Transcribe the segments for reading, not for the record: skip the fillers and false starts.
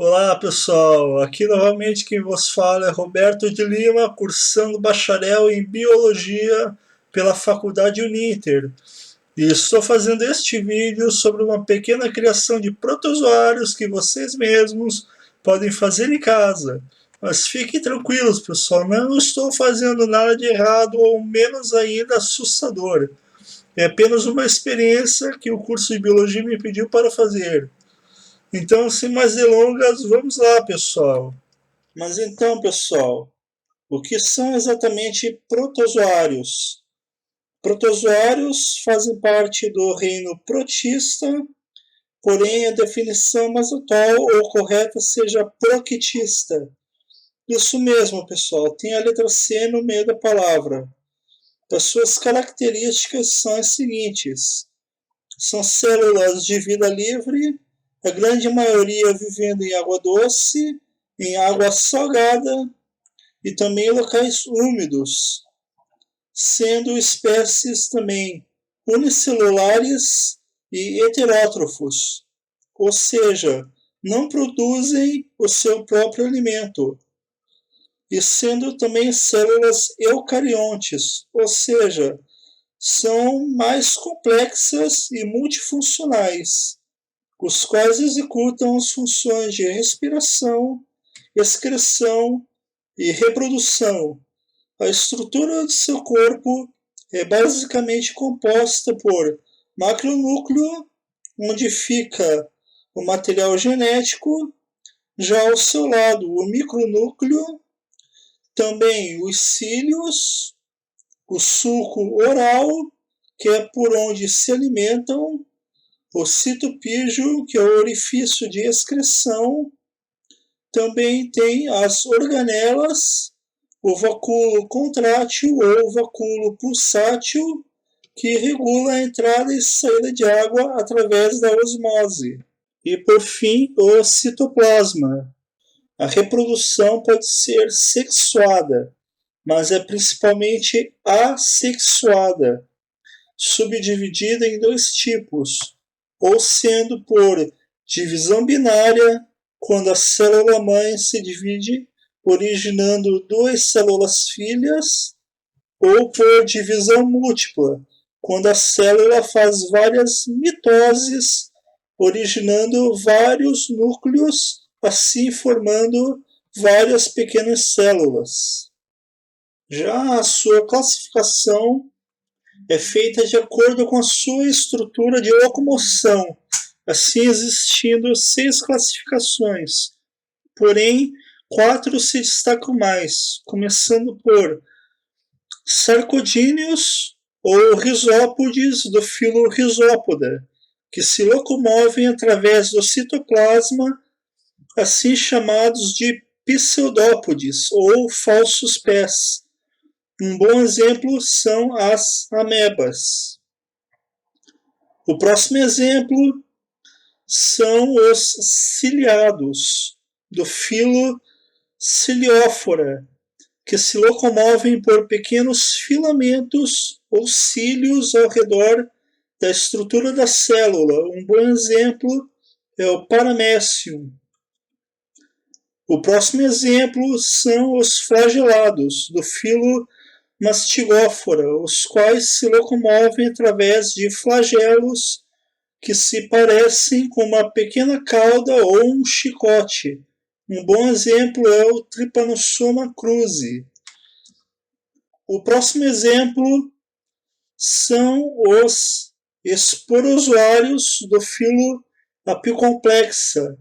Olá pessoal, aqui novamente quem vos fala é Roberto de Lima, cursando bacharel em Biologia pela Faculdade Uninter. E estou fazendo este vídeo sobre uma pequena criação de protozoários que vocês mesmos podem fazer em casa. Mas fiquem tranquilos pessoal, não estou fazendo nada de errado ou menos ainda assustador. É apenas uma experiência que o curso de Biologia me pediu para fazer. Então, sem mais delongas, vamos lá, pessoal. Mas então, pessoal, o que são exatamente protozoários? Protozoários fazem parte do reino protista, porém a definição mais atual ou correta seja proquitista. Isso mesmo, pessoal, tem a letra C no meio da palavra. As suas características são as seguintes: são células de vida livre, a grande maioria vivendo em água doce, em água salgada e também em locais úmidos, sendo espécies também unicelulares e heterótrofos, ou seja, não produzem o seu próprio alimento, e sendo também células eucariontes, ou seja, são mais complexas e multifuncionais, os quais executam as funções de respiração, excreção e reprodução. A estrutura de seu corpo é basicamente composta por macronúcleo, onde fica o material genético, já ao seu lado o micronúcleo, também os cílios, o suco oral, que é por onde se alimentam, o citopígio, que é o orifício de excreção, também tem as organelas, o vacúolo contrátil ou vacúolo pulsátil, que regula a entrada e saída de água através da osmose. E, por fim, o citoplasma. A reprodução pode ser sexuada, mas é principalmente assexuada, subdividida em dois tipos, ou sendo por divisão binária, quando a célula-mãe se divide, originando duas células filhas, ou por divisão múltipla, quando a célula faz várias mitoses, originando vários núcleos, assim formando várias pequenas células. Já a sua classificação é feita de acordo com a sua estrutura de locomoção, assim existindo 6 classificações. Porém, 4 se destacam mais, começando por sarcodíneos ou risópodes do filo Rhizópoda, que se locomovem através do citoplasma, assim chamados de pseudópodes ou falsos pés. Um bom exemplo são as amebas. O próximo exemplo são os ciliados, do filo Ciliófora, que se locomovem por pequenos filamentos ou cílios ao redor da estrutura da célula. Um bom exemplo é o Paramecium. O próximo exemplo são os flagelados, do filo Mastigófora, os quais se locomovem através de flagelos que se parecem com uma pequena cauda ou um chicote. Um bom exemplo é o Trypanosoma cruzi. O próximo exemplo são os esporozoários do filo Apicomplexa.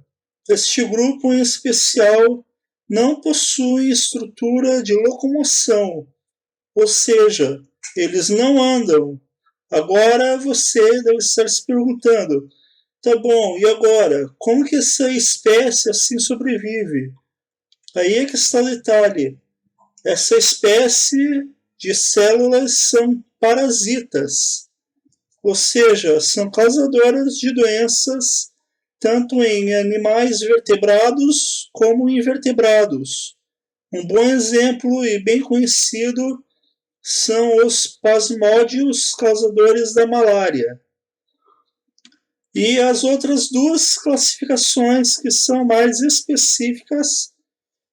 Este grupo em especial não possui estrutura de locomoção, ou seja, eles não andam. Agora você deve estar se perguntando, tá bom, e agora? Como que essa espécie assim sobrevive? Aí é que está o detalhe. Essa espécie de células são parasitas, ou seja, são causadoras de doenças tanto em animais vertebrados como invertebrados. Um bom exemplo e bem conhecido são os plasmódios causadores da malária. E as outras duas classificações que são mais específicas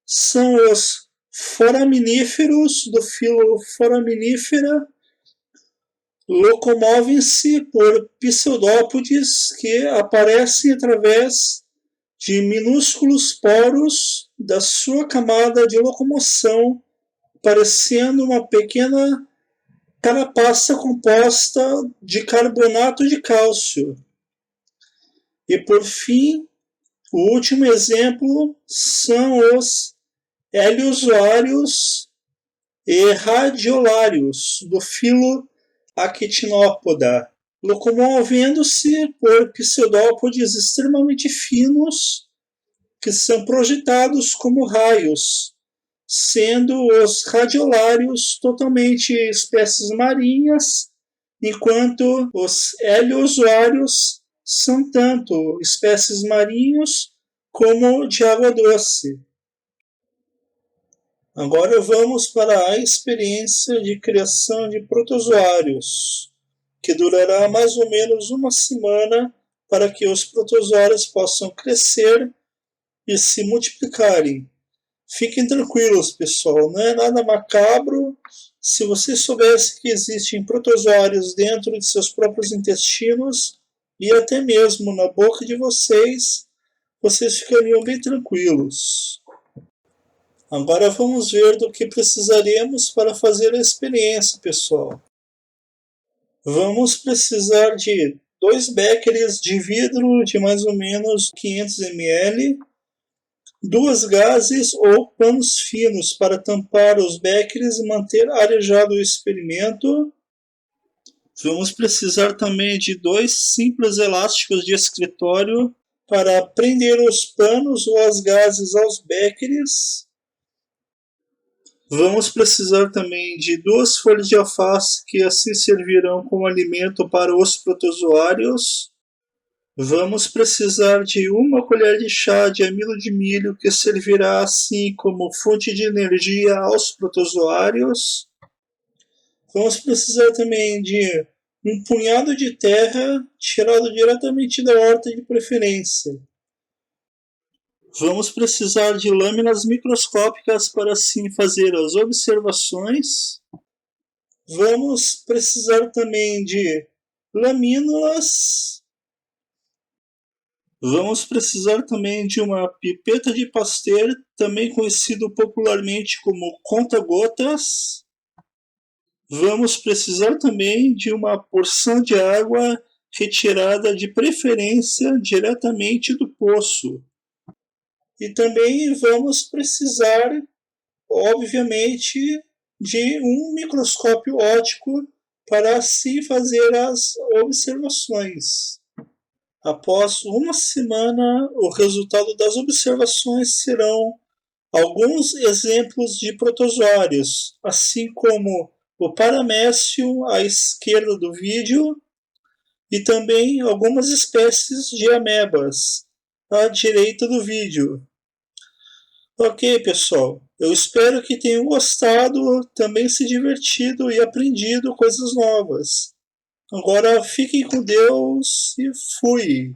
são os foraminíferos do filo Foraminifera, locomovem-se por pseudópodes que aparecem através de minúsculos poros da sua camada de locomoção, parecendo uma pequena carapaça composta de carbonato de cálcio. E por fim, o último exemplo são os heliozoários e radiolários do filo Actinópoda, locomovendo-se por pseudópodes extremamente finos que são projetados como raios, sendo os radiolários totalmente espécies marinhas, enquanto os heliozoários são tanto espécies marinhos como de água doce. Agora vamos para a experiência de criação de protozoários, que durará mais ou menos uma semana para que os protozoários possam crescer e se multiplicarem. Fiquem tranquilos, pessoal, não é nada macabro. Se vocês soubessem que existem protozoários dentro de seus próprios intestinos e até mesmo na boca de vocês, vocês ficariam bem tranquilos. Agora vamos ver do que precisaremos para fazer a experiência, pessoal. Vamos precisar de 2 becquerels de vidro de mais ou menos 500 ml, 2 gases ou panos finos para tampar os becquerels e manter arejado o experimento. Vamos precisar também de 2 simples elásticos de escritório para prender os panos ou as gases aos becquerels. Vamos precisar também de 2 folhas de alface que assim servirão como alimento para os protozoários. Vamos precisar de 1 colher de chá de amido de milho que servirá assim como fonte de energia aos protozoários. Vamos precisar também de 1 punhado de terra tirado diretamente da horta de preferência. Vamos precisar de lâminas microscópicas para assim fazer as observações. Vamos precisar também de lamínulas. Vamos precisar também de uma pipeta de Pasteur, também conhecido popularmente como conta-gotas. Vamos precisar também de uma porção de água retirada de preferência diretamente do poço. E também vamos precisar, obviamente, de um microscópio óptico para assim fazer as observações. Após uma semana, o resultado das observações serão alguns exemplos de protozoários, assim como o paramécio à esquerda do vídeo e também algumas espécies de amebas à direita do vídeo. Ok, pessoal, eu espero que tenham gostado, também se divertido e aprendido coisas novas. Agora fiquem com Deus e fui!